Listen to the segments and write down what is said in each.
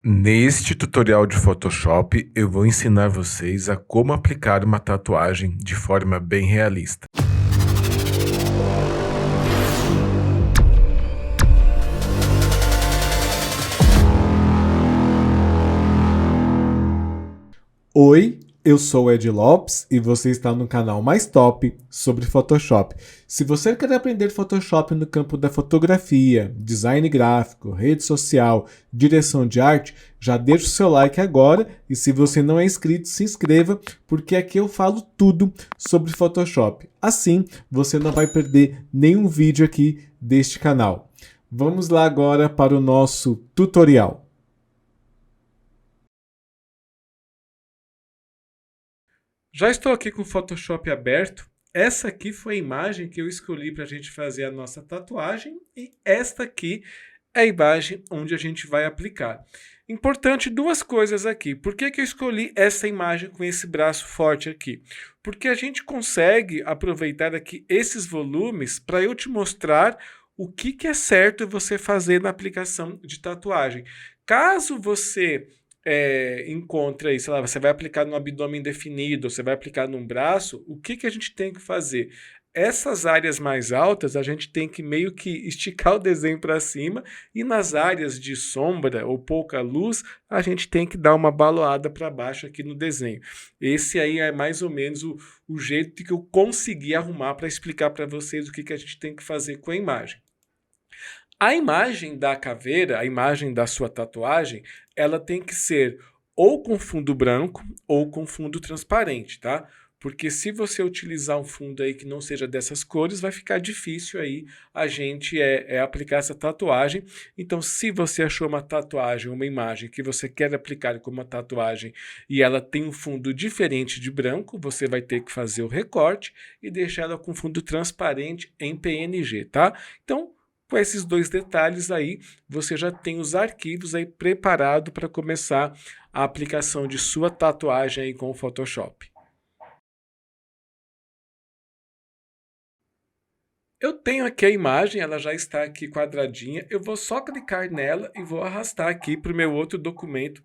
Neste tutorial de Photoshop, eu vou ensinar vocês a como aplicar uma tatuagem de forma bem realista. Oi, eu sou o Ed Lopes e você está no canal mais top sobre Photoshop. Se você quer aprender Photoshop no campo da fotografia, design gráfico, rede social, direção de arte, já deixa o seu like agora e se você não é inscrito, se inscreva, porque aqui eu falo tudo sobre Photoshop. Assim, você não vai perder nenhum vídeo aqui deste canal. Vamos lá agora para o nosso tutorial. Já estou aqui com o Photoshop aberto. Essa aqui foi a imagem que eu escolhi para a gente fazer a nossa tatuagem e esta aqui é a imagem onde a gente vai aplicar. Importante duas coisas aqui. Por que eu escolhi essa imagem com esse braço forte aqui? Porque a gente consegue aproveitar aqui esses volumes para eu te mostrar o que é certo você fazer na aplicação de tatuagem. Caso você encontra aí, sei lá, você vai aplicar no abdômen definido, você vai aplicar num braço, o que a gente tem que fazer? Essas áreas mais altas, a gente tem que meio que esticar o desenho para cima e nas áreas de sombra ou pouca luz, a gente tem que dar uma baloada para baixo aqui no desenho. Esse aí é mais ou menos o jeito que eu consegui arrumar para explicar para vocês o que a gente tem que fazer com a imagem. A imagem da caveira, a imagem da sua tatuagem, ela tem que ser ou com fundo branco ou com fundo transparente, tá? Porque se você utilizar um fundo aí que não seja dessas cores, vai ficar difícil aí a gente aplicar essa tatuagem. Então, se você achou uma tatuagem, uma imagem que você quer aplicar como uma tatuagem e ela tem um fundo diferente de branco, você vai ter que fazer o recorte e deixar ela com fundo transparente em PNG, tá? Então, com esses dois detalhes aí, você já tem os arquivos aí preparado para começar a aplicação de sua tatuagem aí com o Photoshop. Eu tenho aqui a imagem, ela já está aqui quadradinha. Eu vou só clicar nela e vou arrastar aqui para o meu outro documento,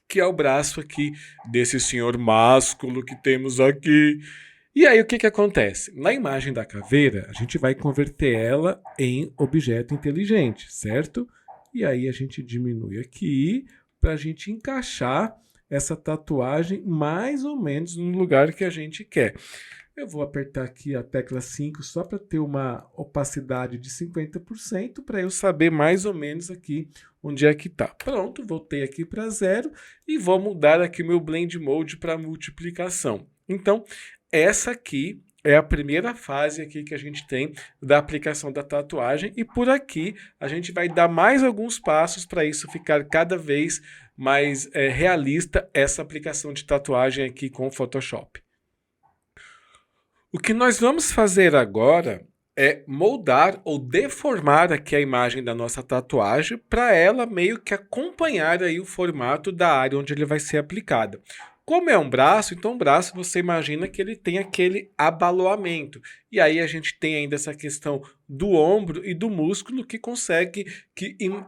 que é o braço aqui desse senhor másculo que temos aqui. E aí o que acontece? Na imagem da caveira, a gente vai converter ela em objeto inteligente, certo? E aí a gente diminui aqui para a gente encaixar essa tatuagem mais ou menos no lugar que a gente quer. Eu vou apertar aqui a tecla 5 só para ter uma opacidade de 50% para eu saber mais ou menos aqui onde é que está. Pronto, voltei aqui para 0 e vou mudar aqui o meu Blend Mode para multiplicação. Então, essa aqui é a primeira fase aqui que a gente tem da aplicação da tatuagem e por aqui a gente vai dar mais alguns passos para isso ficar cada vez mais realista essa aplicação de tatuagem aqui com o Photoshop. O que nós vamos fazer agora é moldar ou deformar aqui a imagem da nossa tatuagem para ela meio que acompanhar aí o formato da área onde ele vai ser aplicado. Como é um braço, então o braço você imagina que ele tem aquele abaloamento. E aí a gente tem ainda essa questão do ombro e do músculo que consegue,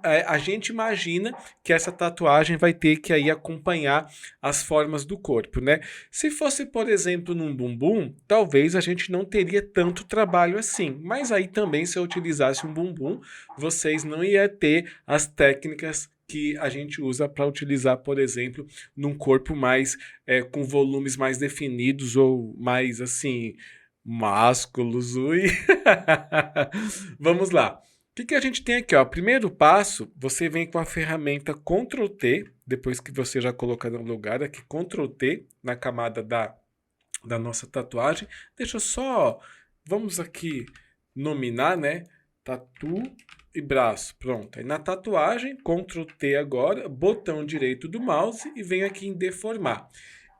a gente imagina que essa tatuagem vai ter que aí acompanhar as formas do corpo, né? Se fosse, por exemplo, num bumbum, talvez a gente não teria tanto trabalho assim. Mas aí também, se eu utilizasse um bumbum, vocês não iam ter as técnicas que a gente usa para utilizar, por exemplo, num corpo mais com volumes mais definidos ou mais assim, másculos. Ui. Vamos lá. O que a gente tem aqui? Ó? Primeiro passo, você vem com a ferramenta Ctrl T, depois que você já colocou no lugar, aqui Ctrl T na camada da nossa tatuagem. Deixa eu só, vamos aqui nominar, né? Tatu e braço, pronto. Aí na tatuagem, Ctrl T agora, botão direito do mouse e venho aqui em deformar.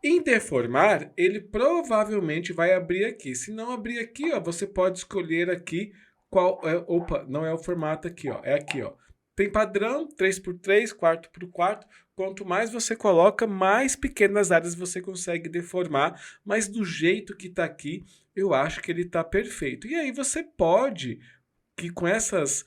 Em deformar, ele provavelmente vai abrir aqui. Se não abrir aqui, ó, você pode escolher aqui qual é, opa, não é o formato aqui, ó, é aqui, ó. Tem padrão, 3x3, 4x4. Quanto mais você coloca, mais pequenas áreas você consegue deformar, mas do jeito que está aqui, eu acho que ele está perfeito. E aí você pode, que com essas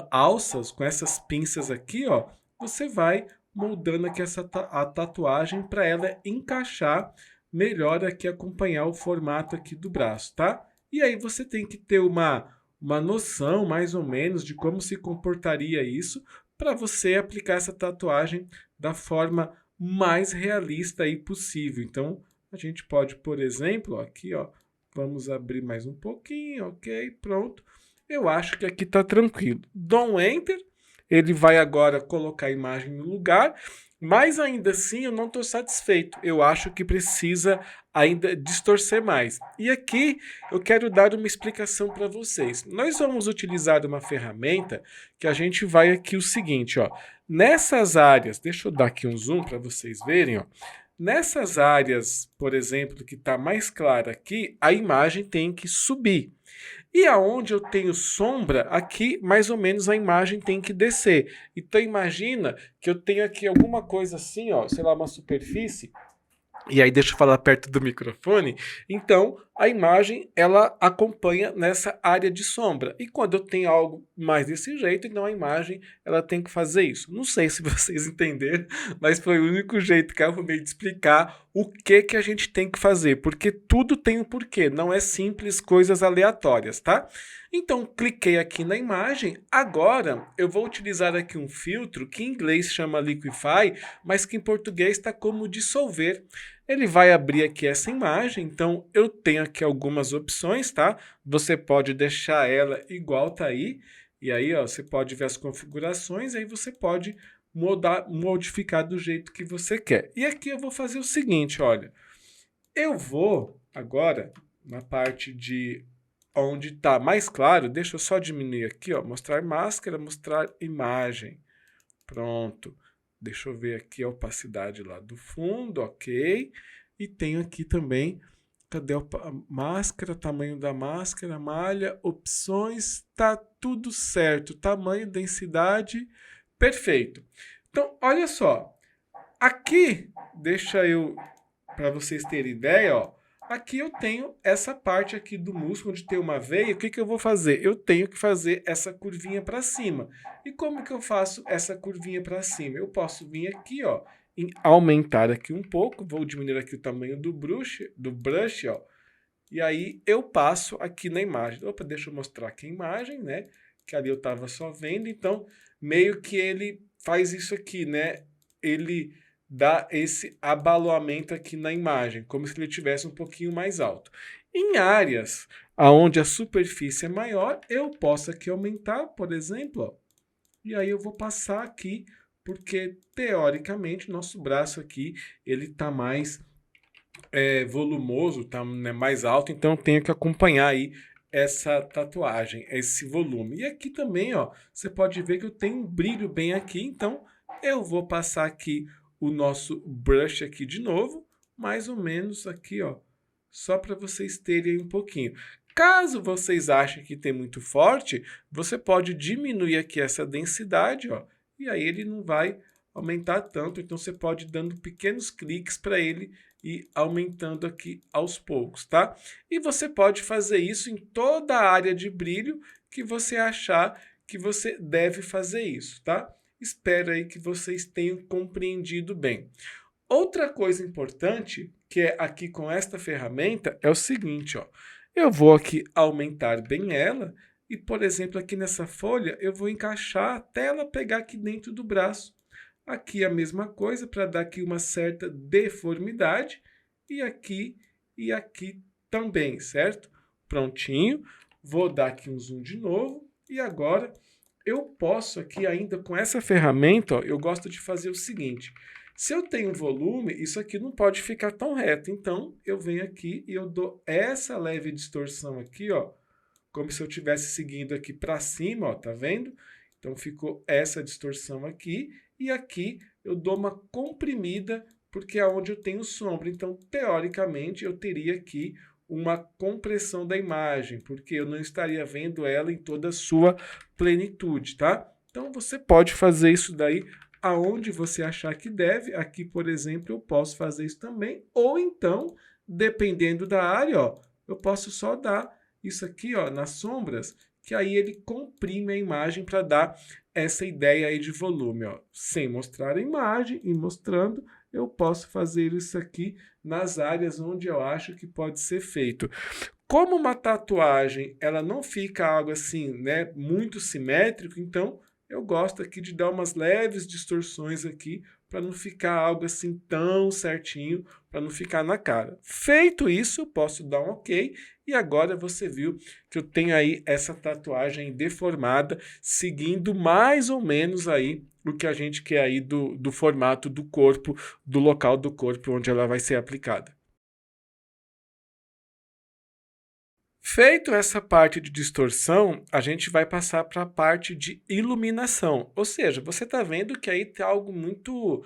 alças, com essas pinças aqui, ó, você vai moldando aqui a tatuagem para ela encaixar melhor aqui, acompanhar o formato aqui do braço, tá? E aí você tem que ter uma noção mais ou menos de como se comportaria isso para você aplicar essa tatuagem da forma mais realista aí possível. Então, a gente pode, por exemplo, ó, aqui, ó, vamos abrir mais um pouquinho, ok, pronto. Eu acho que aqui está tranquilo. Dou um Enter, ele vai agora colocar a imagem no lugar, mas ainda assim eu não estou satisfeito. Eu acho que precisa ainda distorcer mais. E aqui eu quero dar uma explicação para vocês. Nós vamos utilizar uma ferramenta que a gente vai aqui o seguinte, ó. Nessas áreas, deixa eu dar aqui um zoom para vocês verem, ó. Nessas áreas, por exemplo, que está mais clara aqui, a imagem tem que subir. E aonde eu tenho sombra, aqui mais ou menos a imagem tem que descer. Então imagina que eu tenho aqui alguma coisa assim, ó, sei lá, uma superfície. E aí deixa eu falar perto do microfone. Então a imagem ela acompanha nessa área de sombra. E quando eu tenho algo mais desse jeito, então a imagem ela tem que fazer isso. Não sei se vocês entenderam, mas foi o único jeito que eu arrumei de explicar o que a gente tem que fazer, porque tudo tem um porquê, não é simples coisas aleatórias, tá? Então cliquei aqui na imagem. Agora eu vou utilizar aqui um filtro que em inglês chama Liquify, mas que em português está como dissolver. Ele vai abrir aqui essa imagem, então eu tenho aqui algumas opções, tá? Você pode deixar ela igual tá aí, e aí ó, você pode ver as configurações, aí você pode modificar do jeito que você quer. E aqui eu vou fazer o seguinte, olha, eu vou agora na parte de onde está mais claro, deixa eu só diminuir aqui, ó, mostrar máscara, mostrar imagem, pronto. Deixa eu ver aqui a opacidade lá do fundo, ok. E tenho aqui também, cadê a máscara, tamanho da máscara, malha, opções, tá tudo certo. Tamanho, densidade, perfeito. Então, olha só. Aqui, deixa eu, para vocês terem ideia, ó. Aqui eu tenho essa parte aqui do músculo onde tem uma veia. O que eu vou fazer? Eu tenho que fazer essa curvinha para cima. E como que eu faço essa curvinha para cima? Eu posso vir aqui, ó, em aumentar aqui um pouco. Vou diminuir aqui o tamanho do brush, ó. E aí eu passo aqui na imagem. Opa, deixa eu mostrar aqui a imagem, né? Que ali eu estava só vendo. Então, meio que ele faz isso aqui, né? Ele dá esse abaloamento aqui na imagem, como se ele estivesse um pouquinho mais alto. Em áreas onde a superfície é maior, eu posso aqui aumentar, por exemplo, ó, e aí eu vou passar aqui, porque teoricamente nosso braço aqui ele está mais volumoso, está, né, mais alto, então eu tenho que acompanhar aí essa tatuagem, esse volume. E aqui também, ó, você pode ver que eu tenho um brilho bem aqui, então eu vou passar aqui o nosso brush aqui de novo, mais ou menos aqui, ó, só para vocês terem um pouquinho. Caso vocês achem que tem muito forte, você pode diminuir aqui essa densidade, ó, e aí ele não vai aumentar tanto, então você pode ir dando pequenos cliques para ele ir aumentando aqui aos poucos, tá? E você pode fazer isso em toda a área de brilho que você achar que você deve fazer isso, tá? Espero aí que vocês tenham compreendido bem. Outra coisa importante, que é aqui com esta ferramenta, é o seguinte, ó. Eu vou aqui aumentar bem ela e, por exemplo, aqui nessa folha, eu vou encaixar até ela pegar aqui dentro do braço. Aqui a mesma coisa, para dar aqui uma certa deformidade. E aqui também, certo? Prontinho. Vou dar aqui um zoom de novo. E agora eu posso aqui ainda com essa ferramenta, ó, eu gosto de fazer o seguinte. Se eu tenho volume, isso aqui não pode ficar tão reto. Então, eu venho aqui e eu dou essa leve distorção aqui, ó, como se eu estivesse seguindo aqui para cima, ó, tá vendo? Então, ficou essa distorção aqui. E aqui eu dou uma comprimida, porque é onde eu tenho sombra. Então, teoricamente, eu teria aqui uma compressão da imagem, porque eu não estaria vendo ela em toda a sua plenitude, tá? Então, você pode fazer isso daí aonde você achar que deve. Aqui, por exemplo, eu posso fazer isso também. Ou então, dependendo da área, ó, eu posso só dar isso aqui, ó, nas sombras, que aí ele comprime a imagem para dar essa ideia aí de volume, ó. Sem mostrar a imagem e mostrando, eu posso fazer isso aqui nas áreas onde eu acho que pode ser feito. Como uma tatuagem, ela não fica algo assim, né, muito simétrico, então eu gosto aqui de dar umas leves distorções aqui para não ficar algo assim tão certinho, para não ficar na cara. Feito isso, eu posso dar um OK e agora você viu que eu tenho aí essa tatuagem deformada, seguindo mais ou menos aí o que a gente quer aí do formato do corpo, do local do corpo onde ela vai ser aplicada. Feito essa parte de distorção, a gente vai passar para a parte de iluminação. Ou seja, você está vendo que aí tem algo muito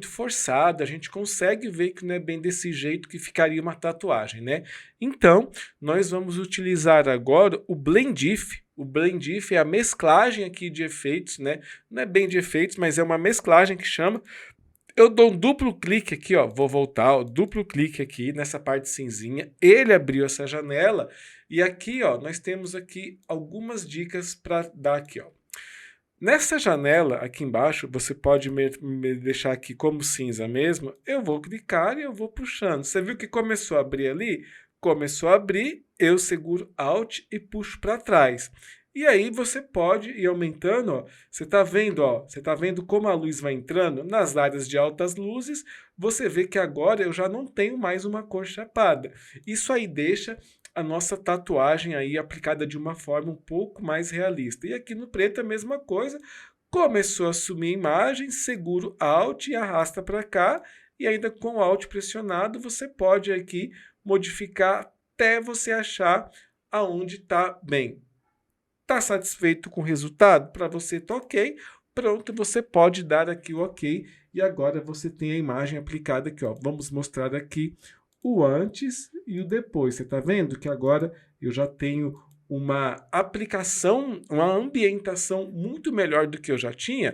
forçado, a gente consegue ver que não é bem desse jeito que ficaria uma tatuagem, né? Então, nós vamos utilizar agora o Blend-If. O Blend-If é a mesclagem aqui de efeitos, né? Não é bem de efeitos, mas é uma mesclagem que chama. Eu dou um duplo clique aqui, ó, vou voltar, ó, duplo clique aqui nessa parte cinzinha, ele abriu essa janela e aqui, ó, nós temos aqui algumas dicas para dar aqui, ó. Nessa janela aqui embaixo, você pode me deixar aqui como cinza mesmo, eu vou clicar e eu vou puxando. Você viu que começou a abrir ali? Começou a abrir, eu seguro Alt e puxo para trás. E aí você pode ir aumentando, ó. Você está vendo, ó, você tá vendo como a luz vai entrando nas áreas de altas luzes, você vê que agora eu já não tenho mais uma cor chapada. Isso aí deixa a nossa tatuagem aí aplicada de uma forma um pouco mais realista. E aqui no preto é a mesma coisa, começou a sumir a imagem, seguro Alt e arrasta para cá, e ainda com o Alt pressionado você pode aqui modificar até você achar aonde está bem. Está satisfeito com o resultado? Para você tá OK. Pronto, você pode dar aqui o OK. E agora você tem a imagem aplicada aqui, ó. Vamos mostrar aqui o antes e o depois. Você está vendo que agora eu já tenho uma aplicação, uma ambientação muito melhor do que eu já tinha.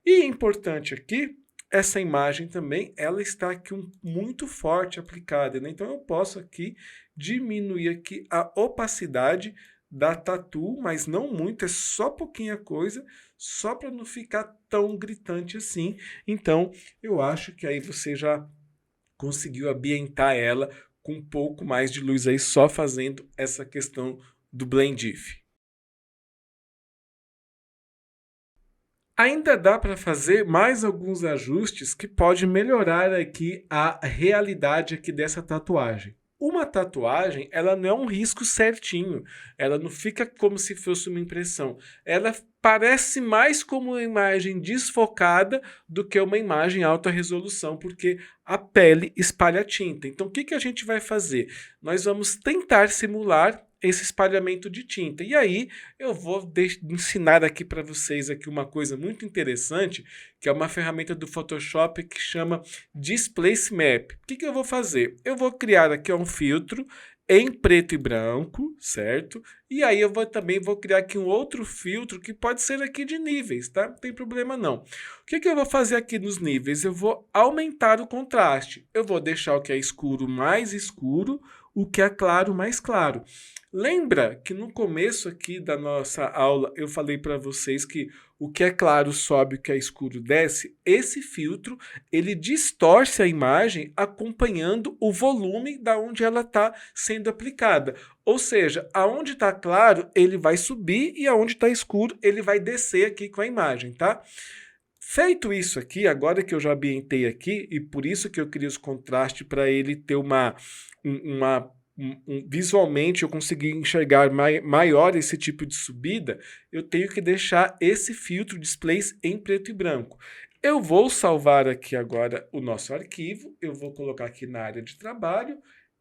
E é importante aqui, essa imagem também, ela está aqui muito forte aplicada, né? Então eu posso aqui diminuir aqui a opacidade da tatu, mas não muito, é só pouquinha coisa, só para não ficar tão gritante assim. Então, eu acho que aí você já conseguiu ambientar ela com um pouco mais de luz aí, só fazendo essa questão do Blend-If. Ainda dá para fazer mais alguns ajustes que pode melhorar aqui a realidade aqui dessa tatuagem. Uma tatuagem, ela não é um risco certinho, ela não fica como se fosse uma impressão, ela parece mais como uma imagem desfocada do que uma imagem alta resolução, porque a pele espalha tinta. Então, o que a gente vai fazer? Nós vamos tentar simular esse espalhamento de tinta. E aí, eu vou ensinar aqui para vocês aqui uma coisa muito interessante, que é uma ferramenta do Photoshop que chama Displace Map. O que eu vou fazer? Eu vou criar aqui um filtro em preto e branco, certo? E aí eu também vou criar aqui um outro filtro que pode ser aqui de níveis, tá? Não tem problema não. O que eu vou fazer aqui nos níveis? Eu vou aumentar o contraste. Eu vou deixar o que é escuro mais escuro, o que é claro mais claro. Lembra que no começo aqui da nossa aula eu falei para vocês que o que é claro sobe, o que é escuro desce? Esse filtro, ele distorce a imagem acompanhando o volume da onde ela está sendo aplicada. Ou seja, aonde está claro, ele vai subir e aonde está escuro, ele vai descer aqui com a imagem, tá? Feito isso aqui, agora que eu já ambientei aqui, e por isso que eu queria os contrastes para ele ter visualmente eu consegui enxergar maior esse tipo de subida, eu tenho que deixar esse filtro Displace em preto e branco. Eu vou salvar aqui agora o nosso arquivo, eu vou colocar aqui na área de trabalho,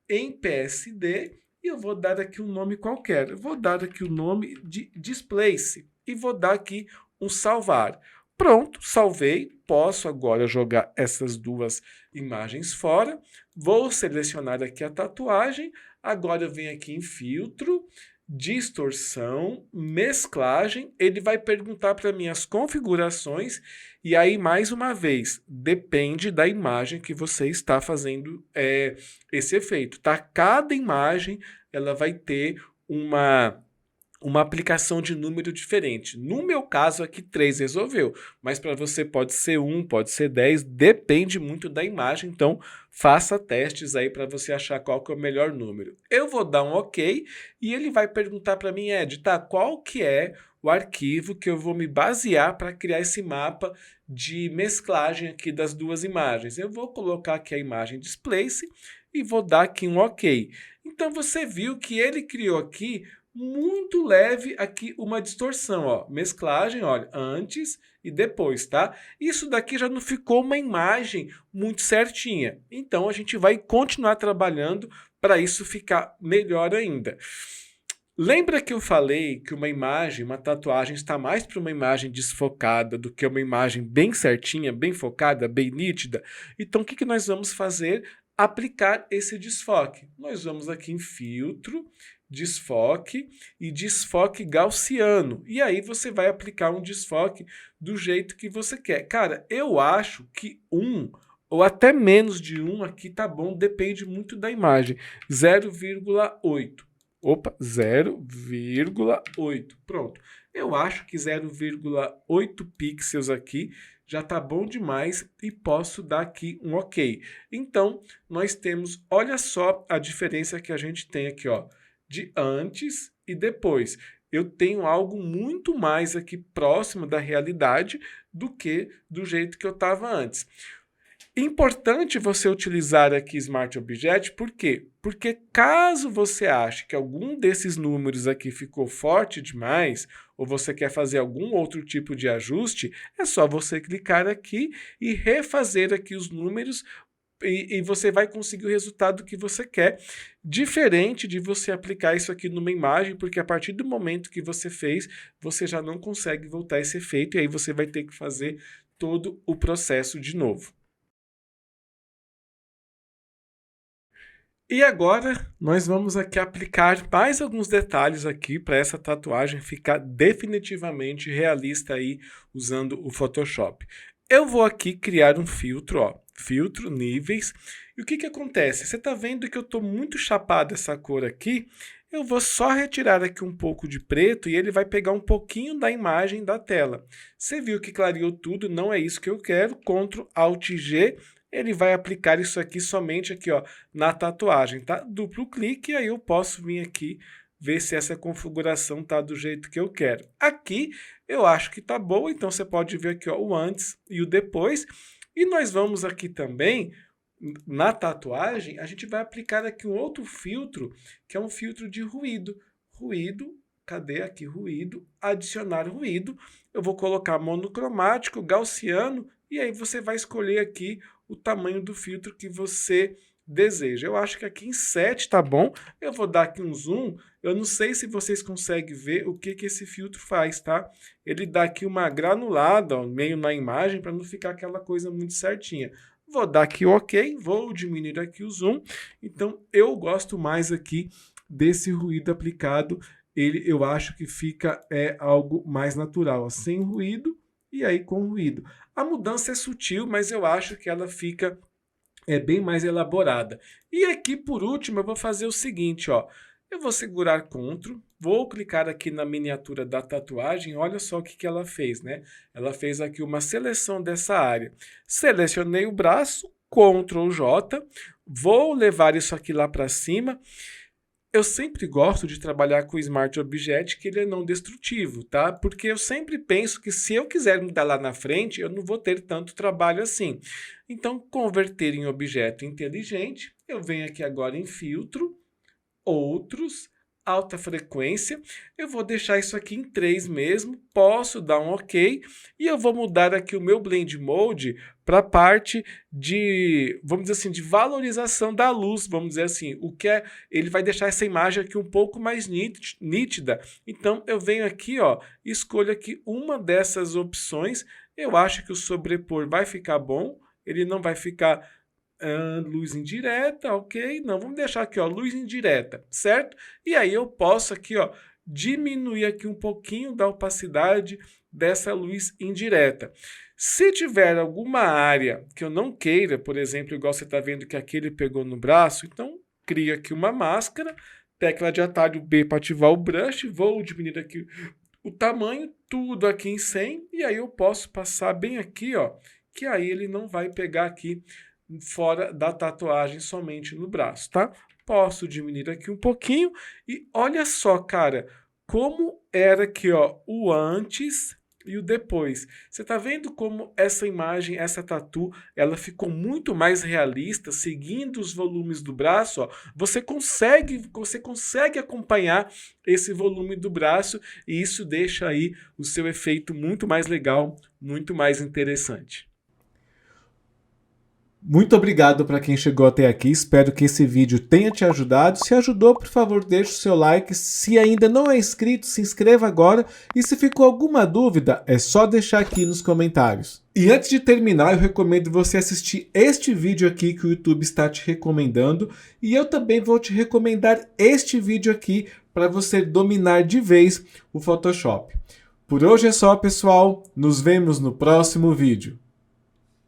em PSD, e eu vou dar aqui um nome qualquer. Eu vou dar aqui o nome de Displace e vou dar aqui um salvar. Pronto, salvei. Posso agora jogar essas duas imagens fora. Vou selecionar aqui a tatuagem. Agora eu venho aqui em filtro, distorção, mesclagem. Ele vai perguntar para mim as configurações. E aí, mais uma vez, depende da imagem que você está fazendo esse efeito, tá? Cada imagem ela vai ter uma aplicação de número diferente. No meu caso aqui 3 resolveu, mas para você pode ser 1, pode ser 10, depende muito da imagem, então faça testes aí para você achar qual que é o melhor número. Eu vou dar um OK e ele vai perguntar para mim, Ed, tá, qual que é o arquivo que eu vou me basear para criar esse mapa de mesclagem aqui das duas imagens. Eu vou colocar aqui a imagem Displace e vou dar aqui um OK. Então você viu que ele criou aqui muito leve aqui uma distorção, ó, mesclagem, olha, antes e depois, tá? Isso daqui já não ficou uma imagem muito certinha. Então a gente vai continuar trabalhando para isso ficar melhor ainda. Lembra que eu falei que uma imagem, uma tatuagem, está mais para uma imagem desfocada do que uma imagem bem certinha, bem focada, bem nítida? Então o que nós vamos fazer? Aplicar esse desfoque. Nós vamos aqui em filtro, desfoque e desfoque gaussiano. E aí você vai aplicar um desfoque do jeito que você quer. Cara, eu acho que 1 ou até menos de 1 aqui tá bom, depende muito da imagem. 0,8. Opa, 0,8. Pronto. Eu acho que 0,8 pixels aqui já tá bom demais e posso dar aqui um OK. Então, nós temos, olha só a diferença que a gente tem aqui, ó, de antes e depois. Eu tenho algo muito mais aqui próximo da realidade do que do jeito que eu estava antes. Importante você utilizar aqui Smart Object, por quê? Porque caso você ache que algum desses números aqui ficou forte demais, ou você quer fazer algum outro tipo de ajuste, é só você clicar aqui e refazer aqui os números e você vai conseguir o resultado que você quer, diferente de você aplicar isso aqui numa imagem, porque a partir do momento que você fez, você já não consegue voltar esse efeito, e aí você vai ter que fazer todo o processo de novo. E agora nós vamos aqui aplicar mais alguns detalhes aqui para essa tatuagem ficar definitivamente realista aí usando o Photoshop. Eu vou aqui criar um filtro, ó, filtro, níveis, e o que acontece? Você está vendo que eu estou muito chapado essa cor aqui, eu vou só retirar aqui um pouco de preto e ele vai pegar um pouquinho da imagem da tela. Você viu que clareou tudo, não é isso que eu quero, Ctrl Alt G, ele vai aplicar isso aqui somente aqui, ó, na tatuagem, tá? Duplo clique e aí eu posso vir aqui ver se essa configuração tá do jeito que eu quero. Aqui eu acho que tá boa, então você pode ver aqui, ó, o antes e o depois. E nós vamos aqui também, na tatuagem, a gente vai aplicar aqui um outro filtro, que é um filtro de ruído. Ruído, cadê aqui? Ruído, adicionar ruído. Eu vou colocar monocromático, gaussiano, e aí você vai escolher aqui o tamanho do filtro que você deseja. Eu acho que aqui em 7 tá bom. Eu vou dar aqui um zoom. Eu não sei se vocês conseguem ver o que esse filtro faz, tá? Ele dá aqui uma granulada, ó, meio na imagem, para não ficar aquela coisa muito certinha. Vou dar aqui OK, vou diminuir aqui o zoom. Então, eu gosto mais aqui desse ruído aplicado. Eu acho que fica algo mais natural, ó, sem ruído e aí com ruído. A mudança é sutil, mas eu acho que ela fica bem mais elaborada. E aqui, por último, eu vou fazer o seguinte, ó. Eu vou segurar Ctrl, vou clicar aqui na miniatura da tatuagem, olha só o que ela fez, né? Ela fez aqui uma seleção dessa área. Selecionei o braço, Ctrl J, vou levar isso aqui lá para cima. Eu sempre gosto de trabalhar com o Smart Object, que ele é não destrutivo, tá? Porque eu sempre penso que se eu quiser mudar lá na frente, eu não vou ter tanto trabalho assim. Então, converter em objeto inteligente, eu venho aqui agora em filtro, outros, alta frequência, eu vou deixar isso aqui em 3 mesmo, posso dar um OK, e eu vou mudar aqui o meu Blend Mode para a parte de, vamos dizer assim, de valorização da luz, vamos dizer assim, ele vai deixar essa imagem aqui um pouco mais nítida. Então eu venho aqui, ó, escolho aqui uma dessas opções, eu acho que o sobrepor vai ficar bom, ele não vai ficar luz indireta, ok? Não, vamos deixar aqui, ó, luz indireta, certo? E aí eu posso aqui, ó, diminuir aqui um pouquinho da opacidade dessa luz indireta. Se tiver alguma área que eu não queira, por exemplo, igual você está vendo que aqui ele pegou no braço, então cria aqui uma máscara, tecla de atalho B para ativar o brush, vou diminuir aqui o tamanho, tudo aqui em 100, e aí eu posso passar bem aqui, ó, que aí ele não vai pegar aqui fora da tatuagem, somente no braço, tá? Posso diminuir aqui um pouquinho, e olha só, cara, como era aqui, ó, o antes e o depois. Você tá vendo como essa imagem, essa tatu, ela ficou muito mais realista, seguindo os volumes do braço, ó. Você consegue acompanhar esse volume do braço, e isso deixa aí o seu efeito muito mais legal, muito mais interessante. Muito obrigado para quem chegou até aqui, espero que esse vídeo tenha te ajudado. Se ajudou, por favor, deixe o seu like. Se ainda não é inscrito, se inscreva agora. E se ficou alguma dúvida, é só deixar aqui nos comentários. E antes de terminar, eu recomendo você assistir este vídeo aqui que o YouTube está te recomendando. E eu também vou te recomendar este vídeo aqui para você dominar de vez o Photoshop. Por hoje é só, pessoal. Nos vemos no próximo vídeo.